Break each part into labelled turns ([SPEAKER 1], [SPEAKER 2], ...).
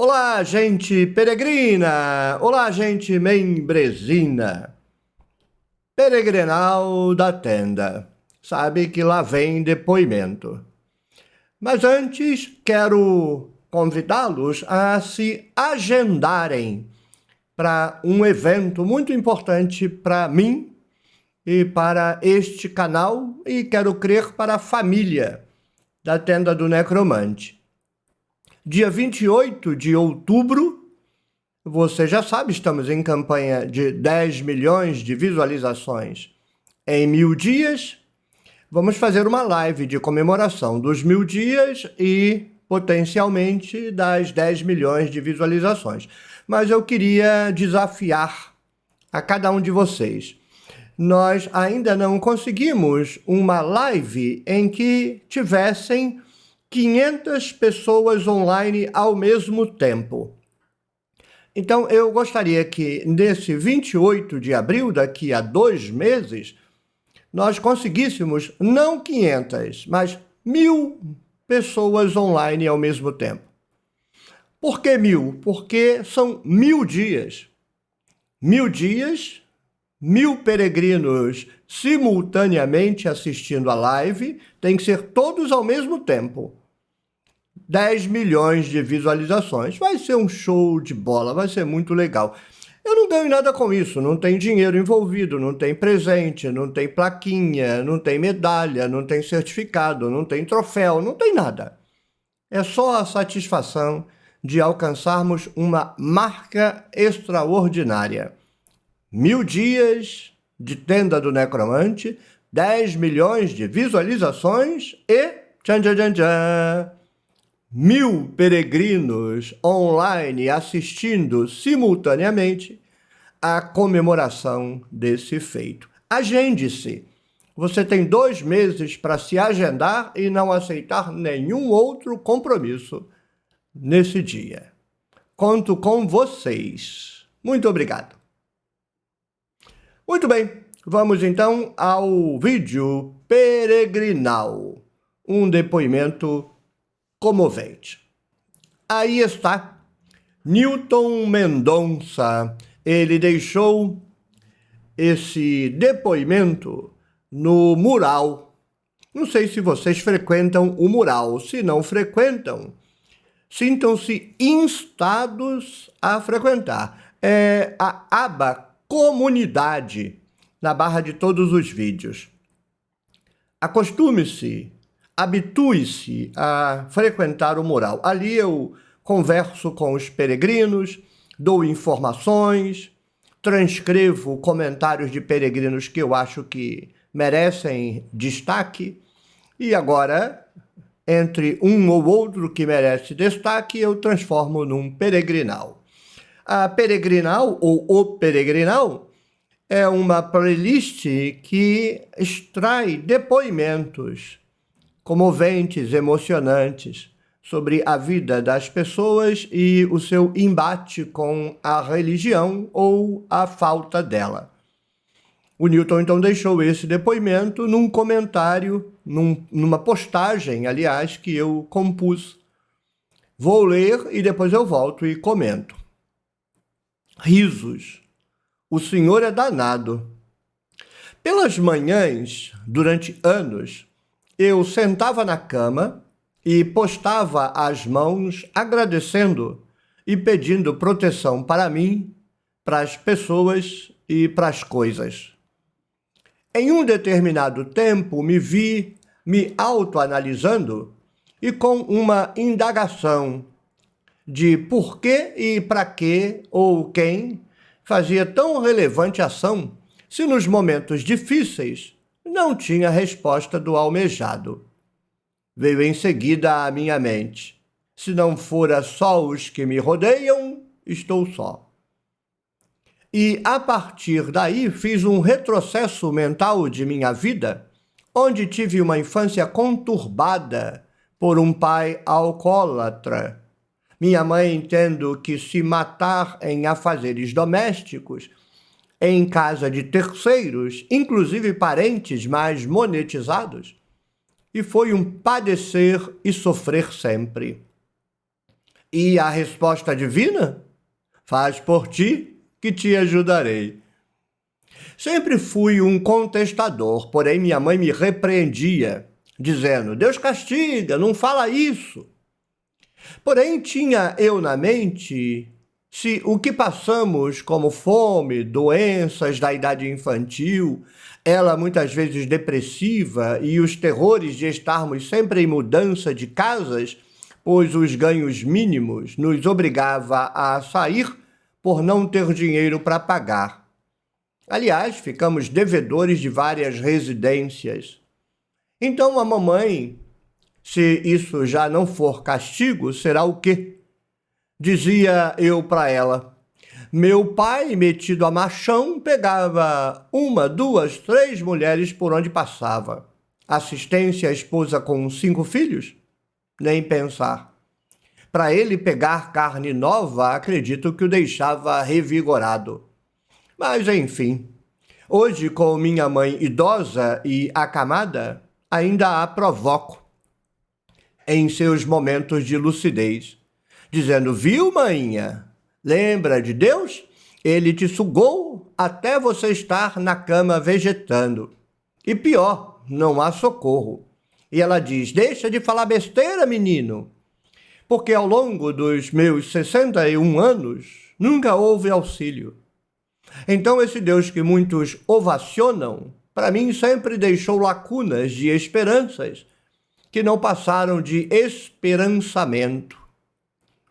[SPEAKER 1] Olá, gente peregrina! Olá, gente membrezina! Peregrinal da tenda. Sabe que lá vem depoimento. Mas antes, quero convidá-los a se agendarem para um evento muito importante para mim e para este canal e quero crer para a família da Tenda do Necromante. Dia 28 de outubro, você já sabe, estamos em campanha de 10 milhões de visualizações em 1000 dias. Vamos fazer uma live de comemoração dos 1000 dias e, potencialmente, das 10 milhões de visualizações. Mas eu queria desafiar a cada um de vocês. Nós ainda não conseguimos uma live em que tivessem 500 pessoas online ao mesmo tempo. Então, eu gostaria que nesse 28 de abril, daqui a 2 meses, nós conseguíssemos não 500, mas 1000 pessoas online ao mesmo tempo. Por que 1000? Porque são 1000 dias. 1000 dias, 1000 peregrinos simultaneamente assistindo a live, tem que ser todos ao mesmo tempo. 10 milhões de visualizações. Vai ser um show de bola, vai ser muito legal. Eu não ganho nada com isso, não tem dinheiro envolvido, não tem presente, não tem plaquinha, não tem medalha, não tem certificado, não tem troféu, não tem nada. É só a satisfação de alcançarmos uma marca extraordinária. 1000 dias de Tenda do Necromante, 10 milhões de visualizações e... tchan, tchan, tchan, tchan, 1000 peregrinos online assistindo simultaneamente à comemoração desse feito. Agende-se. Você tem 2 meses para se agendar e não aceitar nenhum outro compromisso nesse dia. Conto com vocês. Muito obrigado. Muito bem, vamos então ao vídeo peregrinal. Um depoimento comovente. Aí está, Newton Mendonça. Ele deixou esse depoimento no mural. Não sei se vocês frequentam o mural. Se não frequentam, sintam-se instados a frequentar. É a aba Comunidade na barra de todos os vídeos. Acostume-se, habitue-se a frequentar o mural. Ali eu converso com os peregrinos, dou informações, transcrevo comentários de peregrinos que eu acho que merecem destaque. E agora, entre um ou outro que merece destaque, eu transformo num peregrinal. A Peregrinal, ou o Peregrinal, é uma playlist que extrai depoimentos comoventes, emocionantes, sobre a vida das pessoas e o seu embate com a religião ou a falta dela. O Newton, então, deixou esse depoimento num comentário, numa postagem, aliás, que eu compus. Vou ler e depois eu volto e comento. Risos. O senhor é danado. Pelas manhãs, durante anos, eu sentava na cama e postava as mãos agradecendo e pedindo proteção para mim, para as pessoas e para as coisas. Em um determinado tempo, me vi me autoanalisando e com uma indagação de por que e para que ou quem fazia tão relevante ação se nos momentos difíceis não tinha resposta do almejado. Veio em seguida à minha mente: se não fora só os que me rodeiam, estou só. E a partir daí fiz um retrocesso mental de minha vida, onde tive uma infância conturbada por um pai alcoólatra. Minha mãe tendo que se matar em afazeres domésticos, em casa de terceiros, inclusive parentes mais monetizados, e foi um padecer e sofrer sempre. E a resposta divina? Faz por ti, que te ajudarei. Sempre fui um contestador, porém minha mãe me repreendia, dizendo: Deus castiga, não fala isso. Porém, tinha eu na mente se o que passamos como fome, doenças da idade infantil, ela muitas vezes depressiva e os terrores de estarmos sempre em mudança de casas, pois os ganhos mínimos nos obrigava a sair por não ter dinheiro para pagar. Aliás, ficamos devedores de várias residências. Então a mamãe, se isso já não for castigo, será o quê? Dizia eu para ela. Meu pai, metido a machão, pegava uma, duas, três mulheres por onde passava. Assistência à esposa com 5 filhos? Nem pensar. Para ele pegar carne nova, acredito que o deixava revigorado. Mas, enfim, hoje, com minha mãe idosa e acamada, ainda a provoco em seus momentos de lucidez, dizendo: viu, maninha? Lembra de Deus? Ele te sugou até você estar na cama vegetando. E pior, não há socorro. E ela diz: deixa de falar besteira, menino. Porque ao longo dos meus 61 anos, nunca houve auxílio. Então esse Deus que muitos ovacionam, para mim sempre deixou lacunas de esperanças, que não passaram de esperançamento.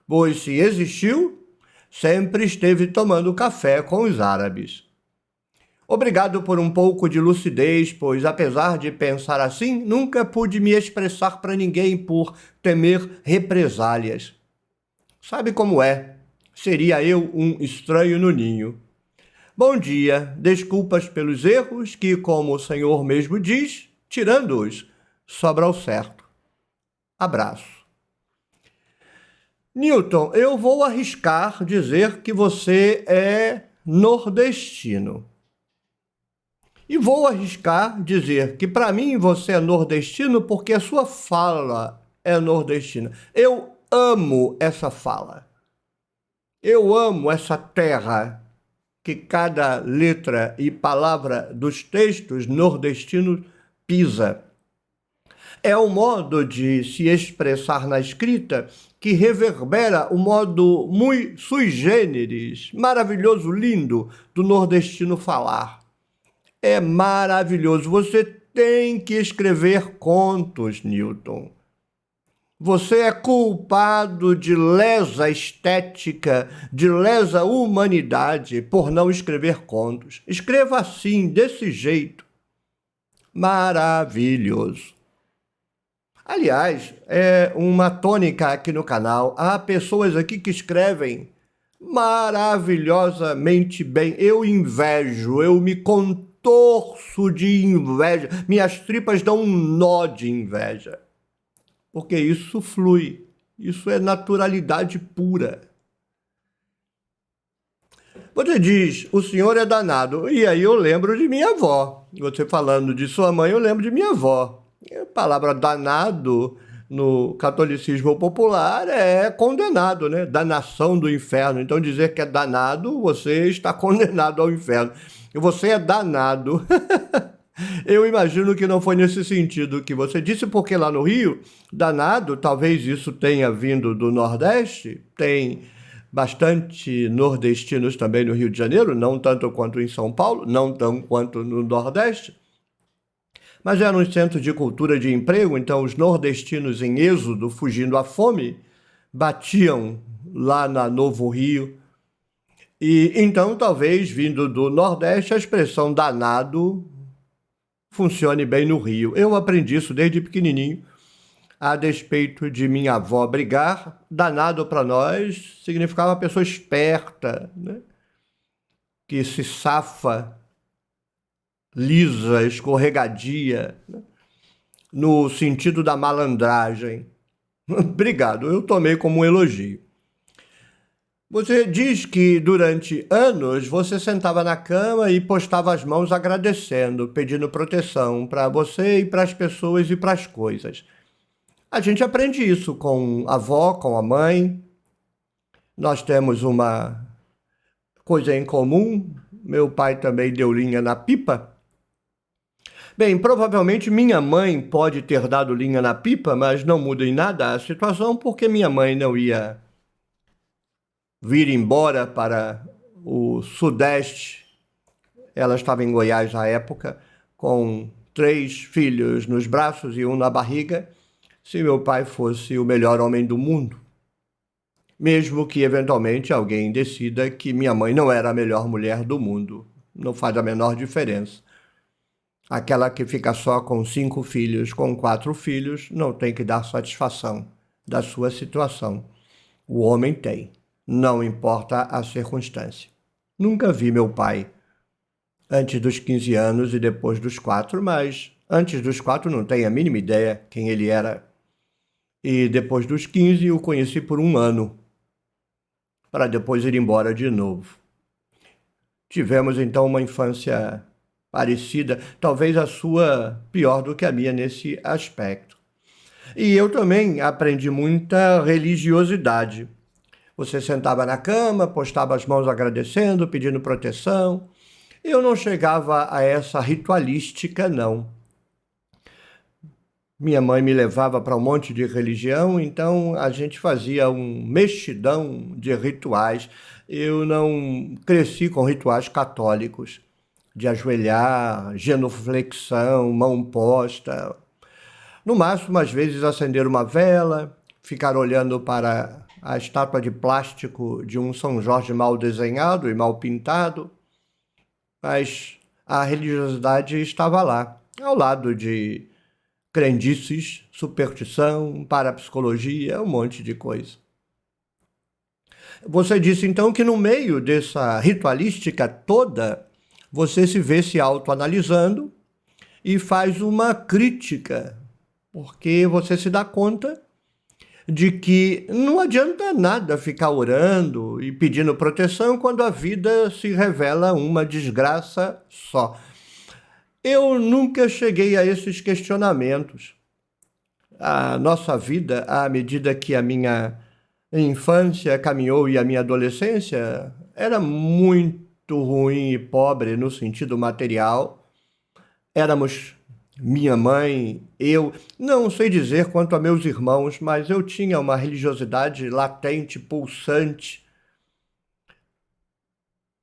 [SPEAKER 1] Pois se existiu, sempre esteve tomando café com os árabes. Obrigado por um pouco de lucidez, pois apesar de pensar assim, nunca pude me expressar para ninguém por temer represálias. Sabe como é? Seria eu um estranho no ninho. Bom dia, desculpas pelos erros que, como o Senhor mesmo diz, tirando-os, sobra o certo. Abraço. Newton, eu vou arriscar dizer que você é nordestino. E vou arriscar dizer que para mim você é nordestino porque a sua fala é nordestina. Eu amo essa fala. Eu amo essa terra que cada letra e palavra dos textos nordestinos pisa. É um modo de se expressar na escrita que reverbera o modo muito sui generis, maravilhoso, lindo, do nordestino falar. É maravilhoso. Você tem que escrever contos, Newton. Você é culpado de lesa estética, de lesa humanidade por não escrever contos. Escreva assim, desse jeito. Maravilhoso. Aliás, é uma tônica aqui no canal. Há pessoas aqui que escrevem maravilhosamente bem. Eu invejo, eu me contorço de inveja. Minhas tripas dão um nó de inveja. Porque isso flui. Isso é naturalidade pura. Você diz, o senhor é danado. E aí eu lembro de minha avó. Você falando de sua mãe, eu lembro de minha avó. A palavra danado no catolicismo popular é condenado, né? Danação do inferno. Então dizer que é danado, você está condenado ao inferno. E você é danado. Eu imagino que não foi nesse sentido que você disse, porque lá no Rio, danado, talvez isso tenha vindo do Nordeste, tem bastante nordestinos também no Rio de Janeiro, não tanto quanto em São Paulo, não tão quanto no Nordeste, mas era um centro de cultura de emprego, então os nordestinos em êxodo, fugindo à fome, batiam lá na Novo Rio. E então, talvez, vindo do Nordeste, a expressão danado funcione bem no Rio. Eu aprendi isso desde pequenininho, a despeito de minha avó brigar. Danado para nós significava uma pessoa esperta, né? Que se safa, lisa, escorregadia, né? No sentido da malandragem. Obrigado, eu tomei como um elogio. Você diz que durante anos você sentava na cama e postava as mãos agradecendo, pedindo proteção para você e para as pessoas e para as coisas. A gente aprende isso com a avó, com a mãe, Nós temos uma coisa em comum, meu pai também deu linha na pipa. Bem, provavelmente minha mãe pode ter dado linha na pipa, mas não muda em nada a situação, porque minha mãe não ia vir embora para o Sudeste. Ela estava em Goiás à época, com 3 filhos nos braços e um na barriga, se meu pai fosse o melhor homem do mundo. Mesmo que eventualmente alguém decida que minha mãe não era a melhor mulher do mundo. Não faz a menor diferença. Aquela que fica só com 5 filhos, com 4 filhos, não tem que dar satisfação da sua situação. O homem tem, não importa a circunstância. Nunca vi meu pai antes dos 15 anos e depois dos 4, mas antes dos 4 não tenho a mínima ideia quem ele era. E depois dos 15 o conheci por 1 ano, para depois ir embora de novo. Tivemos então uma infância parecida, talvez a sua pior do que a minha nesse aspecto. E eu também aprendi muita religiosidade. Você sentava na cama, postava as mãos agradecendo, pedindo proteção. Eu não chegava a essa ritualística, não. Minha mãe me levava para um monte de religião, então a gente fazia um mexidão de rituais. Eu não cresci com rituais católicos, de ajoelhar, genuflexão, mão posta. No máximo, às vezes, acender uma vela, ficar olhando para a estátua de plástico de um São Jorge mal desenhado e mal pintado. Mas a religiosidade estava lá, ao lado de crendices, superstição, parapsicologia, um monte de coisa. Você disse então que no meio dessa ritualística toda, você se vê se autoanalisando e faz uma crítica, porque você se dá conta de que não adianta nada ficar orando e pedindo proteção quando a vida se revela uma desgraça só. Eu nunca cheguei a esses questionamentos. A nossa vida, à medida que a minha infância caminhou e a minha adolescência, era muito ruim e pobre no sentido material. Éramos minha mãe, eu, não sei dizer quanto a meus irmãos, mas eu tinha uma religiosidade latente, pulsante.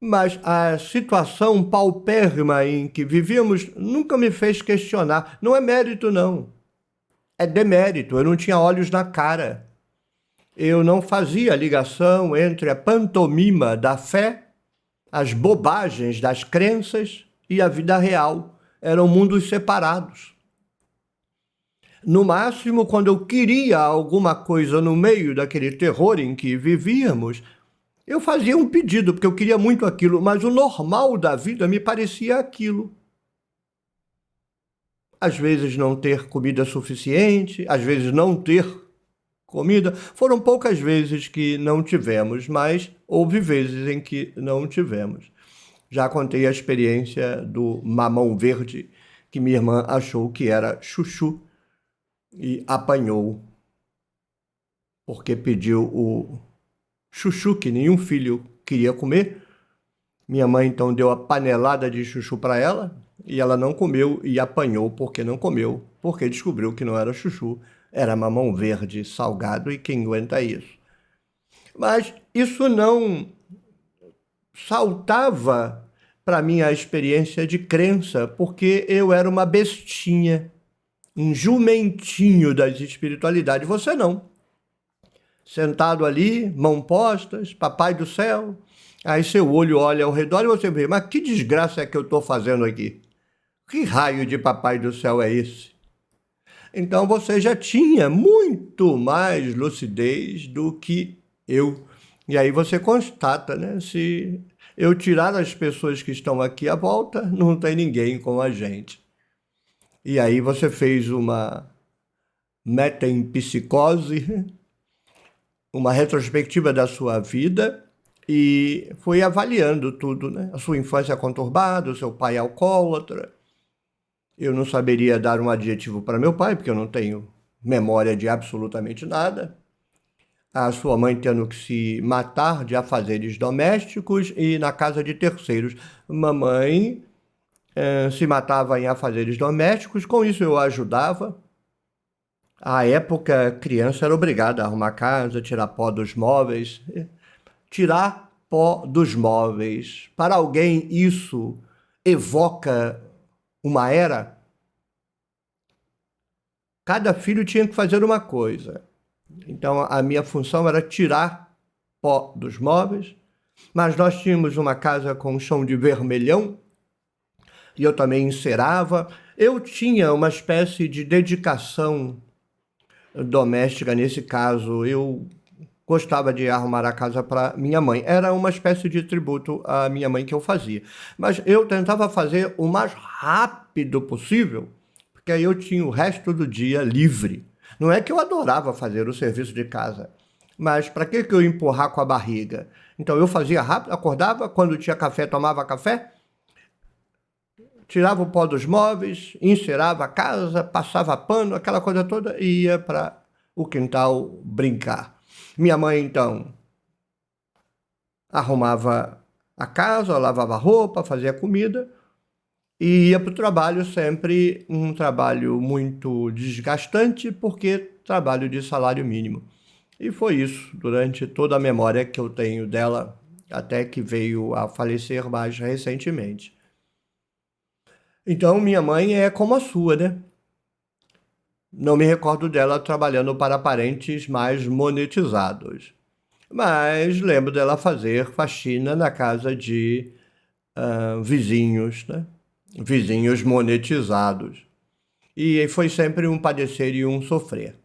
[SPEAKER 1] Mas a situação paupérrima em que vivíamos nunca me fez questionar. Não é mérito, não. É demérito. Eu não tinha olhos na cara. Eu não fazia ligação entre a pantomima da fé, as bobagens das crenças e a vida real. Eram mundos separados. No máximo, quando eu queria alguma coisa no meio daquele terror em que vivíamos, eu fazia um pedido, porque eu queria muito aquilo, mas o normal da vida me parecia aquilo. Às vezes não ter comida suficiente, às vezes não ter comida. Foram poucas vezes que não tivemos, mas houve vezes em que não tivemos. Já contei a experiência do mamão verde, que minha irmã achou que era chuchu e apanhou, porque pediu o chuchu que nenhum filho queria comer. Minha mãe então deu a panelada de chuchu para ela e ela não comeu e apanhou porque não comeu, porque descobriu que não era chuchu, era mamão verde salgado e quem aguenta isso. Mas isso não saltava para minha experiência de crença, porque eu era uma bestinha, um jumentinho das espiritualidades. Você não. Sentado ali, mão postas, papai do céu. Aí seu olho olha ao redor e você vê, mas que desgraça é que eu estou fazendo aqui? Que raio de papai do céu é esse? Então você já tinha muito mais lucidez do que eu. E aí você constata, né? Se eu tirar as pessoas que estão aqui à volta, não tem ninguém com a gente. E aí você fez uma metempsicose, uma retrospectiva da sua vida e foi avaliando tudo, né? A sua infância conturbada, o seu pai alcoólatra. Eu não saberia dar um adjetivo para meu pai, porque eu não tenho memória de absolutamente nada. a sua mãe tendo que se matar de afazeres domésticos e na casa de terceiros. Mamãe se matava em afazeres domésticos, com isso eu ajudava. À época, criança era obrigada a arrumar casa, tirar pó dos móveis. Tirar pó dos móveis. Para alguém isso evoca uma era? Cada filho tinha que fazer uma coisa. Então a minha função era tirar pó dos móveis, mas nós tínhamos uma casa com chão de vermelhão e eu também encerava. Eu tinha uma espécie de dedicação doméstica nesse caso. Eu gostava de arrumar a casa para minha mãe. Era uma espécie de tributo à minha mãe que eu fazia. Mas eu tentava fazer o mais rápido possível, porque aí eu tinha o resto do dia livre. Não é que eu adorava fazer o serviço de casa, mas para que eu empurrar com a barriga? Então eu fazia rápido, acordava, quando tinha café, tomava café, tirava o pó dos móveis, encerava a casa, passava pano, aquela coisa toda, e ia para o quintal brincar. Minha mãe, então, arrumava a casa, lavava a roupa, fazia comida e ia para o trabalho, sempre um trabalho muito desgastante, porque trabalho de salário mínimo. E foi isso durante toda a memória que eu tenho dela, até que veio a falecer mais recentemente. Então, minha mãe é como a sua, né? Não me recordo dela trabalhando para parentes mais monetizados. Mas lembro dela fazer faxina na casa de vizinhos, né? Vizinhos monetizados. E foi sempre um padecer e um sofrer,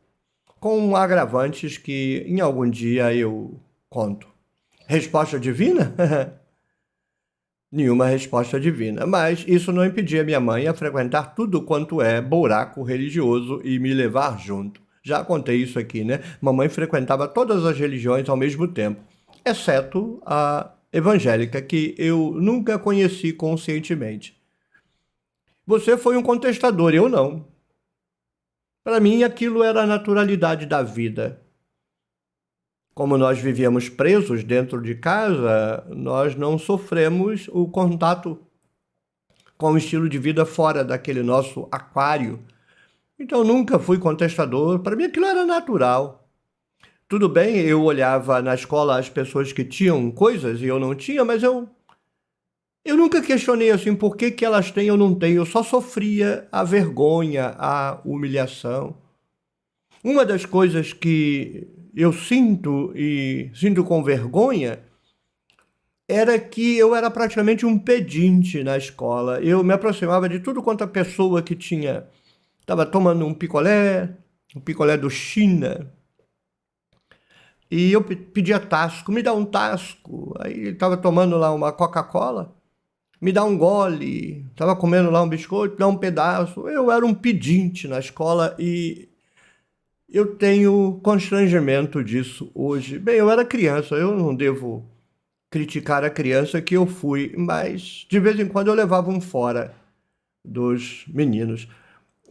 [SPEAKER 1] com agravantes que em algum dia eu conto. Resposta divina? Nenhuma resposta divina, mas isso não impedia minha mãe a frequentar tudo quanto é buraco religioso e me levar junto. Já contei isso aqui, né? Mamãe frequentava todas as religiões ao mesmo tempo, exceto a evangélica, que eu nunca conheci conscientemente. Você foi um contestador, eu não. Para mim, aquilo era a naturalidade da vida. Como nós vivíamos presos dentro de casa, nós não sofremos o contato com o estilo de vida fora daquele nosso aquário. Então, nunca fui contestador. Para mim, aquilo era natural. Tudo bem, eu olhava na escola as pessoas que tinham coisas e eu não tinha, mas eu nunca questionei assim por que elas têm ou não têm. Eu só sofria a vergonha, a humilhação. Uma das coisas que eu sinto com vergonha, era que eu era praticamente um pedinte na escola. Eu me aproximava de tudo quanto a pessoa que estava tomando um picolé do China, e eu pedia tasco, me dá um tasco. Aí ele estava tomando lá uma Coca-Cola, me dá um gole, estava comendo lá um biscoito, dá um pedaço. Eu era um pedinte na escola e eu tenho constrangimento disso hoje. Bem, eu era criança, eu não devo criticar a criança que eu fui, mas de vez em quando eu levava um fora dos meninos.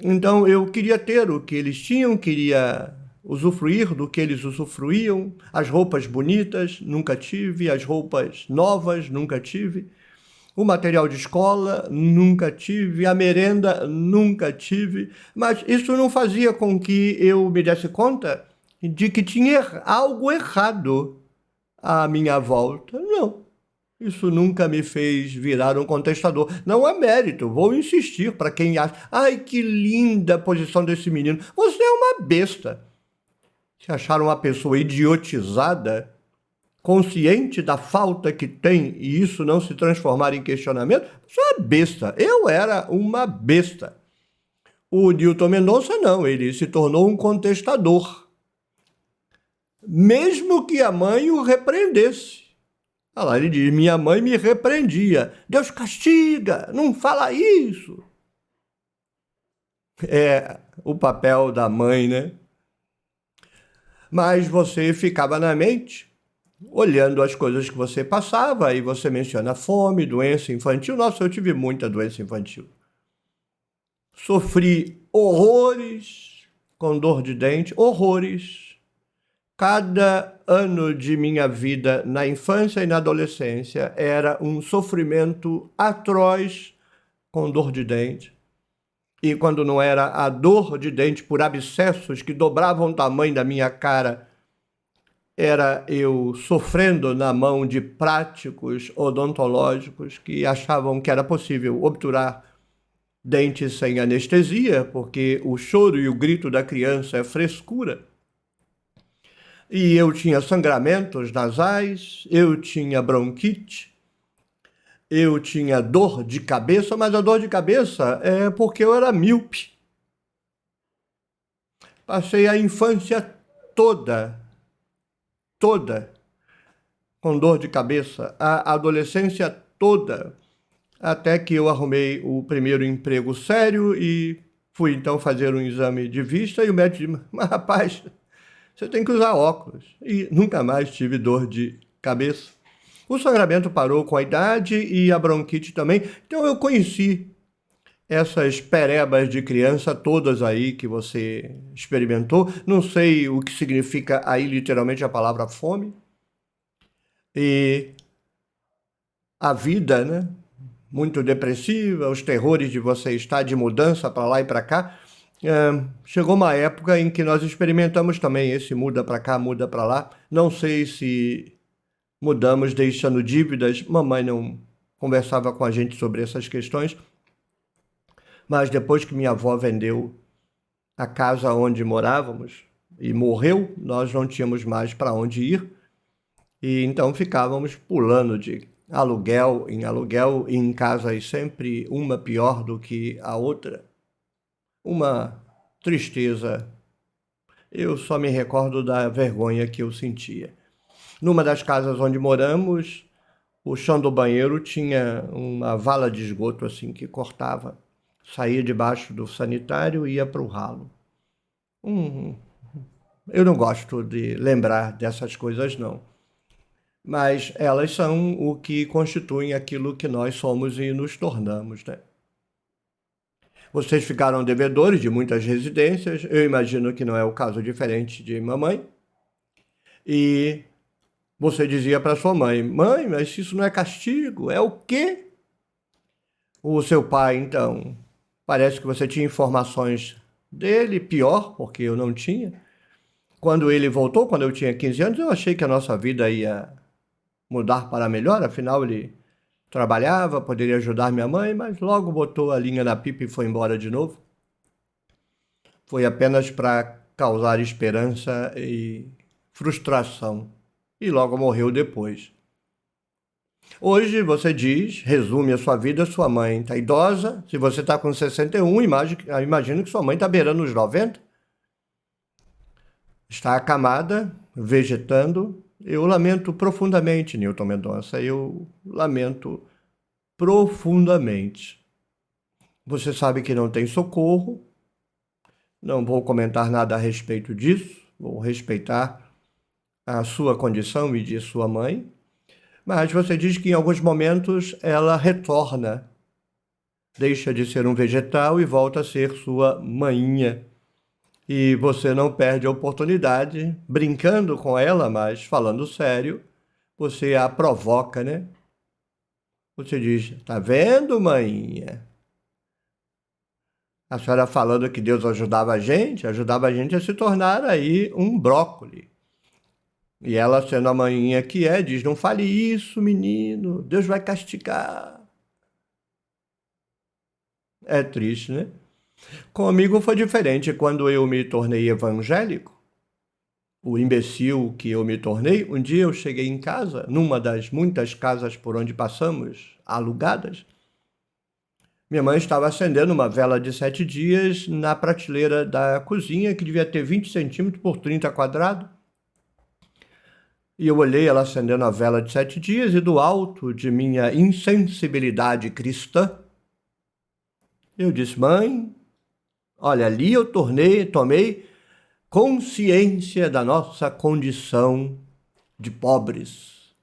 [SPEAKER 1] Então eu queria ter o que eles tinham, queria usufruir do que eles usufruíam, as roupas bonitas, nunca tive, as roupas novas, nunca tive. O material de escola, nunca tive. A merenda, nunca tive. Mas isso não fazia com que eu me desse conta de que tinha algo errado à minha volta. Não. Isso nunca me fez virar um contestador. Não há mérito. Vou insistir para quem acha. Ai, que linda a posição desse menino. Você é uma besta. Se achar uma pessoa idiotizada, consciente da falta que tem e isso não se transformar em questionamento, você é besta. Eu era uma besta. O Newton Mendonça não, ele se tornou um contestador. Mesmo que a mãe o repreendesse. Olha lá, ele diz, minha mãe me repreendia. Deus castiga, não fala isso. É o papel da mãe, né? Mas você ficava na mente, olhando as coisas que você passava, e você menciona fome, doença infantil. Nossa, eu tive muita doença infantil. Sofri horrores com dor de dente, horrores. Cada ano de minha vida na infância e na adolescência era um sofrimento atroz com dor de dente. E quando não era a dor de dente por abscessos que dobravam o tamanho da minha cara, era eu sofrendo na mão de práticos odontológicos que achavam que era possível obturar dentes sem anestesia, porque o choro e o grito da criança é frescura. E eu tinha sangramentos nasais, eu tinha bronquite, eu tinha dor de cabeça, mas a dor de cabeça é porque eu era míope. Passei a infância toda com dor de cabeça, a adolescência toda, até que eu arrumei o primeiro emprego sério e fui então fazer um exame de vista e o médico disse, mas rapaz, você tem que usar óculos. E nunca mais tive dor de cabeça. O sangramento parou com a idade e a bronquite também. Então eu conheci essas perebas de criança todas aí que você experimentou. Não sei o que significa aí literalmente a palavra fome. E a vida, né? Muito depressiva, os terrores de você estar de mudança para lá e para cá. Chegou uma época em que nós experimentamos também esse muda para cá, muda para lá. Não sei se mudamos deixando dívidas. Mamãe não conversava com a gente sobre essas questões. Mas depois que minha avó vendeu a casa onde morávamos e morreu, nós não tínhamos mais para onde ir. E então ficávamos pulando de aluguel e em casas sempre uma pior do que a outra. Uma tristeza. Eu só me recordo da vergonha que eu sentia. Numa das casas onde moramos, o chão do banheiro tinha uma vala de esgoto assim que cortava. Saía debaixo do sanitário e ia para o ralo. Eu não gosto de lembrar dessas coisas, não. Mas elas são o que constituem aquilo que nós somos e nos tornamos, né? Vocês ficaram devedores de muitas residências, eu imagino que não é o caso diferente de mamãe. E você dizia para sua mãe, mãe, mas isso não é castigo, é o quê? O seu pai, então, parece que você tinha informações dele, pior, porque eu não tinha. Quando ele voltou, quando eu tinha 15 anos, eu achei que a nossa vida ia mudar para melhor, afinal ele trabalhava, poderia ajudar minha mãe, mas logo botou a linha na pipa e foi embora de novo. Foi apenas para causar esperança e frustração. E logo morreu depois. Hoje você diz, resume a sua vida, sua mãe está idosa. Se você está com 61, imagino que sua mãe está beirando os 90. Está acamada, vegetando. Eu lamento profundamente, Newton Mendonça, eu lamento profundamente. Você sabe que não tem socorro, não vou comentar nada a respeito disso, vou respeitar a sua condição e de sua mãe, mas você diz que em alguns momentos ela retorna, deixa de ser um vegetal e volta a ser sua mainha. E você não perde a oportunidade, brincando com ela, mas falando sério, você a provoca, né? Você diz, tá vendo, mainha? A senhora falando que Deus ajudava a gente a se tornar aí um brócoli. E ela, sendo a mainha que é, diz, não fale isso, menino, Deus vai castigar. É triste, né? Comigo foi diferente quando eu me tornei evangélico. O imbecil que eu me tornei, um dia eu cheguei em casa, numa das muitas casas por onde passamos, alugadas. Minha mãe estava acendendo uma vela de 7 dias na prateleira da cozinha, que devia ter 20 centímetros por 30 quadrados. E eu olhei ela acendendo a vela de 7 dias e do alto de minha insensibilidade cristã, eu disse, mãe, olha, ali eu tomei consciência da nossa condição de pobres.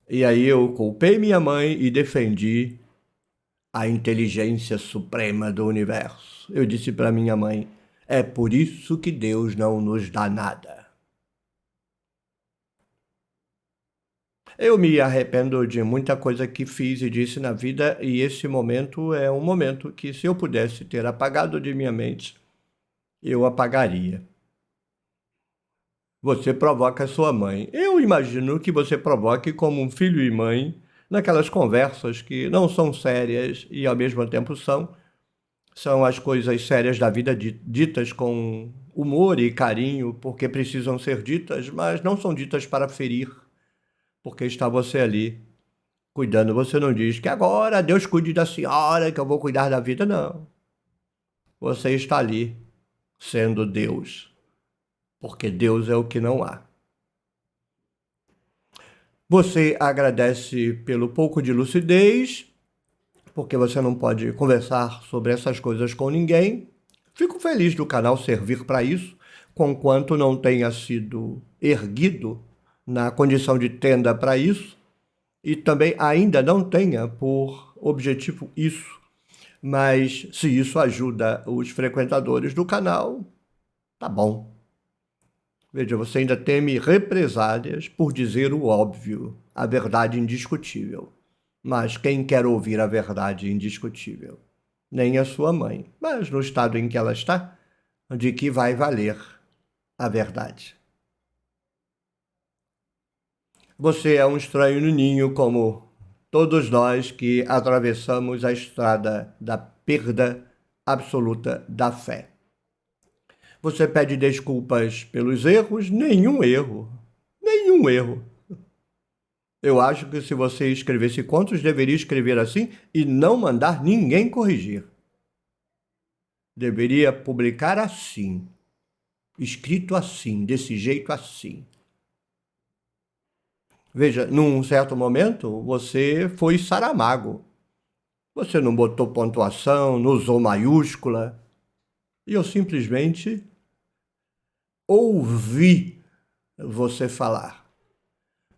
[SPEAKER 1] E aí eu culpei minha mãe e defendi a inteligência suprema do universo. Eu disse para minha mãe, é por isso que Deus não nos dá nada. Eu me arrependo de muita coisa que fiz e disse na vida, e esse momento é um momento que, se eu pudesse ter apagado de minha mente, eu apagaria. Você provoca sua mãe. Eu imagino que você provoque como um filho e mãe naquelas conversas que não são sérias e ao mesmo tempo são as coisas sérias da vida ditas com humor e carinho, porque precisam ser ditas, mas não são ditas para ferir, porque está você ali cuidando. Você não diz que agora Deus cuide da senhora, que eu vou cuidar da vida, não. Você está ali sendo Deus, porque Deus é o que não há. Você agradece pelo pouco de lucidez, porque você não pode conversar sobre essas coisas com ninguém. Fico feliz do canal servir para isso, conquanto não tenha sido erguido na condição de tenda para isso, e também ainda não tenha por objetivo isso. Mas se isso ajuda os frequentadores do canal, tá bom. Veja, você ainda teme represálias por dizer o óbvio, a verdade indiscutível. Mas quem quer ouvir a verdade indiscutível? Nem a sua mãe, mas no estado em que ela está, de que vai valer a verdade. Você é um estranho no ninho, como todos nós que atravessamos a estrada da perda absoluta da fé. Você pede desculpas pelos erros? Nenhum erro. Nenhum erro. Eu acho que se você escrevesse contos, deveria escrever assim e não mandar ninguém corrigir. Deveria publicar assim, escrito assim, desse jeito assim. Veja, num certo momento, você foi Saramago. Você não botou pontuação, não usou maiúscula. E eu simplesmente ouvi você falar.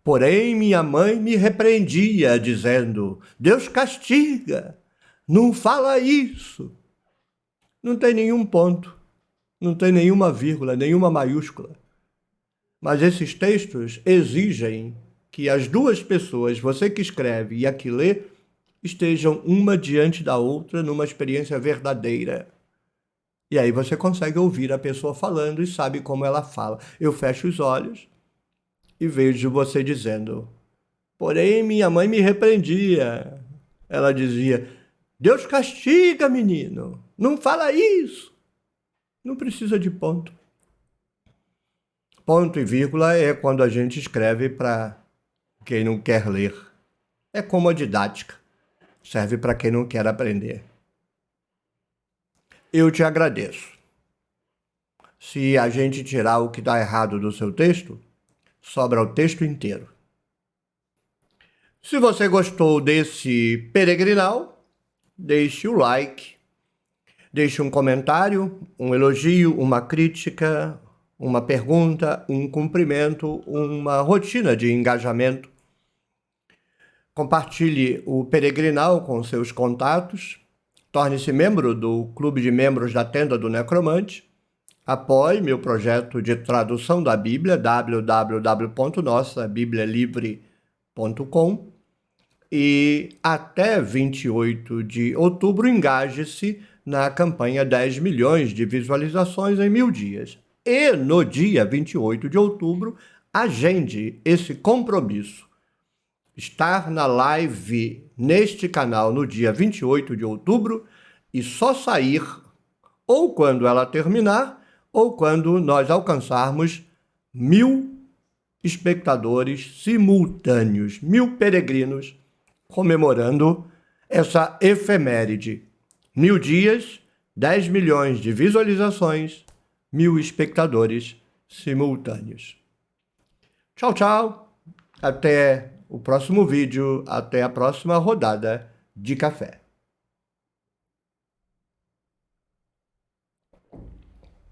[SPEAKER 1] Porém, minha mãe me repreendia, dizendo: Deus castiga, não fala isso. Não tem nenhum ponto, não tem nenhuma vírgula, nenhuma maiúscula. Mas esses textos exigem que as duas pessoas, você que escreve e a que lê, estejam uma diante da outra numa experiência verdadeira. E aí você consegue ouvir a pessoa falando e sabe como ela fala. Eu fecho os olhos e vejo você dizendo: porém, minha mãe me repreendia. Ela dizia: Deus castiga, menino, não fala isso. Não precisa de ponto. Ponto e vírgula é quando a gente escreve para quem não quer ler. É como a didática. Serve para quem não quer aprender. Eu te agradeço. Se a gente tirar o que está errado do seu texto, sobra o texto inteiro. Se você gostou desse peregrinal, deixe o like, deixe um comentário, um elogio, uma crítica, uma pergunta, um cumprimento, uma rotina de engajamento. Compartilhe o peregrinal com seus contatos, torne-se membro do Clube de Membros da Tenda do Necromante, apoie meu projeto de tradução da Bíblia, www.nossabiblialivre.com, e até 28 de outubro engaje-se na campanha 10 milhões de visualizações em 1000 dias. E no dia 28 de outubro, agende esse compromisso. Estar na live neste canal no dia 28 de outubro e só sair ou quando ela terminar ou quando nós alcançarmos 1000 espectadores simultâneos, 1000 peregrinos comemorando essa efeméride. 1000 dias, 10 milhões de visualizações, 1000 espectadores simultâneos. Tchau, tchau. Até o próximo vídeo, até a próxima rodada de café.